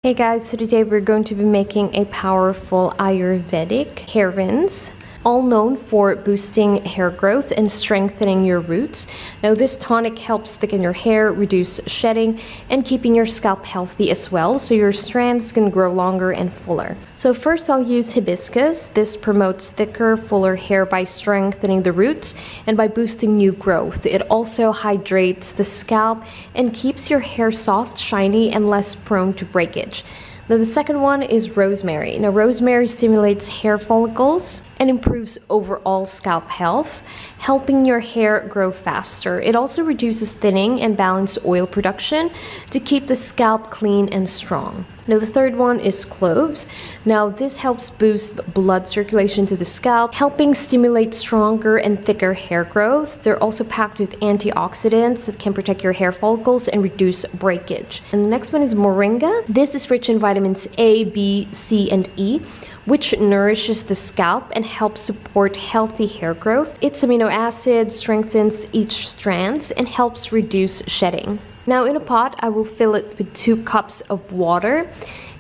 Hey guys, so today we're going to be making a powerful Ayurvedic hair rinse, all known for boosting hair growth and strengthening your roots. Now this tonic helps thicken your hair, reduce shedding, and keeping your scalp healthy as well, so your strands can grow longer and fuller. So first I'll use hibiscus. This promotes thicker, fuller hair by strengthening the roots and by boosting new growth. It also hydrates the scalp and keeps your hair soft, shiny, and less prone to breakage. Now the second one is rosemary. Now rosemary stimulates hair follicles and improves overall scalp health, helping your hair grow faster. It also reduces thinning and balance oil production to keep the scalp clean and strong. Now the third one is cloves. Now this helps boost blood circulation to the scalp, helping stimulate stronger and thicker hair growth. They're also packed with antioxidants that can protect your hair follicles and reduce breakage. And the next one is moringa. This is rich in vitamins A, B, C, and E, which nourishes the scalp and helps support healthy hair growth. Its amino acid strengthens each strand and helps reduce shedding. Now in a pot, I will fill it with 2 cups of water,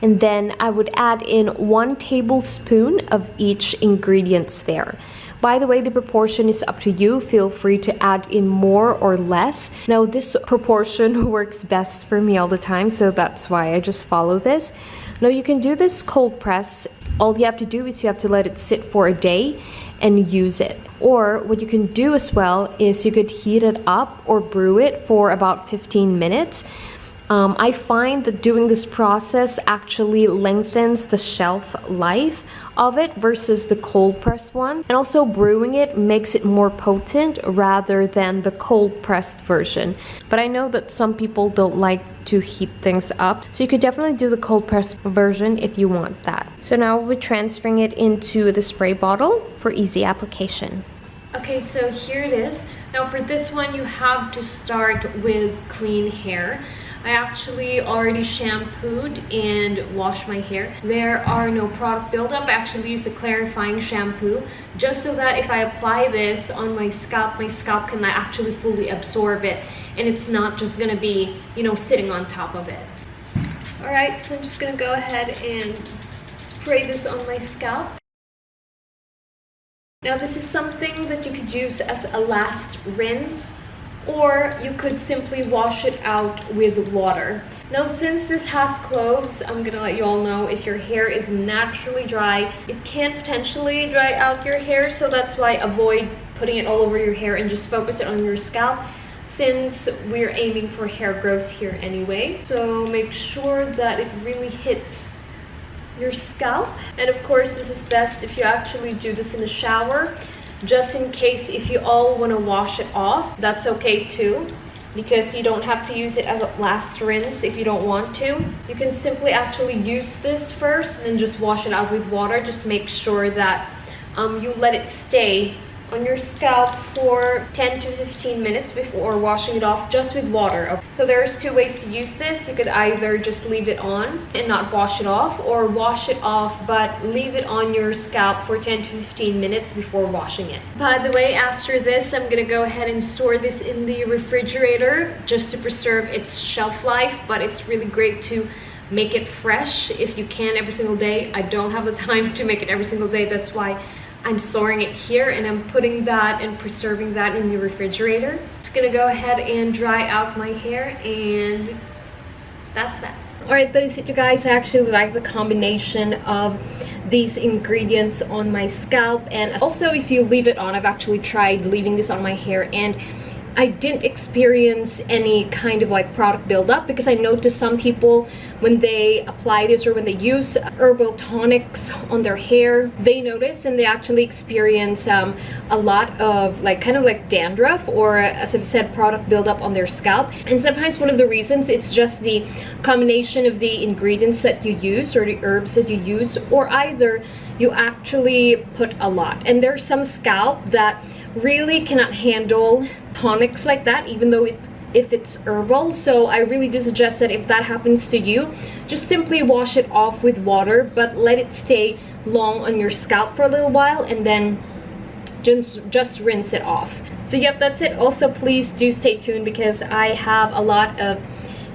and then I would add in 1 tablespoon of each ingredients there. By the way, the proportion is up to you. Feel free to add in more or less. Now this proportion works best for me all the time, so that's why I just follow this. Now you can do this cold press. All you have to do is you have to let it sit for a day and use it. Or what you can do as well is you could heat it up or brew it for about 15 minutes. I find that doing this process actually lengthens the shelf life of it versus the cold pressed one. And also brewing it makes it more potent rather than the cold pressed version. But I know that some people don't like to heat things up, so you could definitely do the cold pressed version if you want that. So now we're transferring it into the spray bottle for easy application. Okay, so here it is. Now for this one, you have to start with clean hair. I actually already shampooed and washed my hair. There are no product buildup. I actually use a clarifying shampoo just so that if I apply this on my scalp can actually fully absorb it and it's not just gonna be, you know, sitting on top of it. All right, so I'm just gonna go ahead and spray this on my scalp. Now this is something that you could use as a last rinse, or you could simply wash it out with water. Now since this has cloves, I'm gonna let you all know if your hair is naturally dry, it can potentially dry out your hair, so that's why avoid putting it all over your hair and just focus it on your scalp, since we're aiming for hair growth here anyway. So make sure that it really hits your scalp. And of course this is best if you actually do this in the shower. Just in case if you all want to wash it off, that's okay too, because you don't have to use it as a last rinse if you don't want to. You can simply actually use this first and then just wash it out with water. Just make sure that you let it stay on your scalp for 10 to 15 minutes before washing it off just with water. So there's 2 ways to use this. You could either just leave it on and not wash it off, or wash it off but leave it on your scalp for 10 to 15 minutes before washing it. By the way, after this, I'm gonna go ahead and store this in the refrigerator just to preserve its shelf life, but it's really great to make it fresh if you can every single day. I don't have the time to make it every single day, that's why I'm storing it here and I'm putting that and preserving that in the refrigerator. Just gonna go ahead and dry out my hair, and that's that. Alright, that is it, you guys. I actually like the combination of these ingredients on my scalp, and also if you leave it on, I've actually tried leaving this on my hair and I didn't experience any kind of like product buildup, because I noticed some people when they apply this or when they use herbal tonics on their hair, they notice and they actually experience a lot of like kind of like dandruff, or as I've said, product buildup on their scalp. And sometimes one of the reasons, it's just the combination of the ingredients that you use or the herbs that you use, or either you actually put a lot. And there's some scalp that really cannot handle tonics like that, even though if it's herbal. So I really do suggest that if that happens to you, just simply wash it off with water, but let it stay long on your scalp for a little while and then just rinse it off. So yep, that's it. Also please do stay tuned, because I have a lot of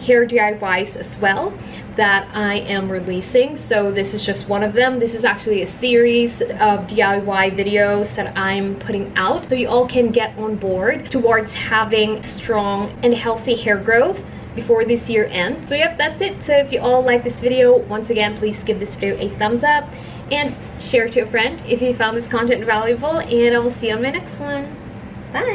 hair DIYs as well that I am releasing. So this is just one of them. This is actually a series of DIY videos that I'm putting out, so you all can get on board towards having strong and healthy hair growth before this year ends. So yep, that's it. So if you all like this video, once again, please give this video a thumbs up and share to a friend if you found this content valuable, and I will see you on my next one. Bye.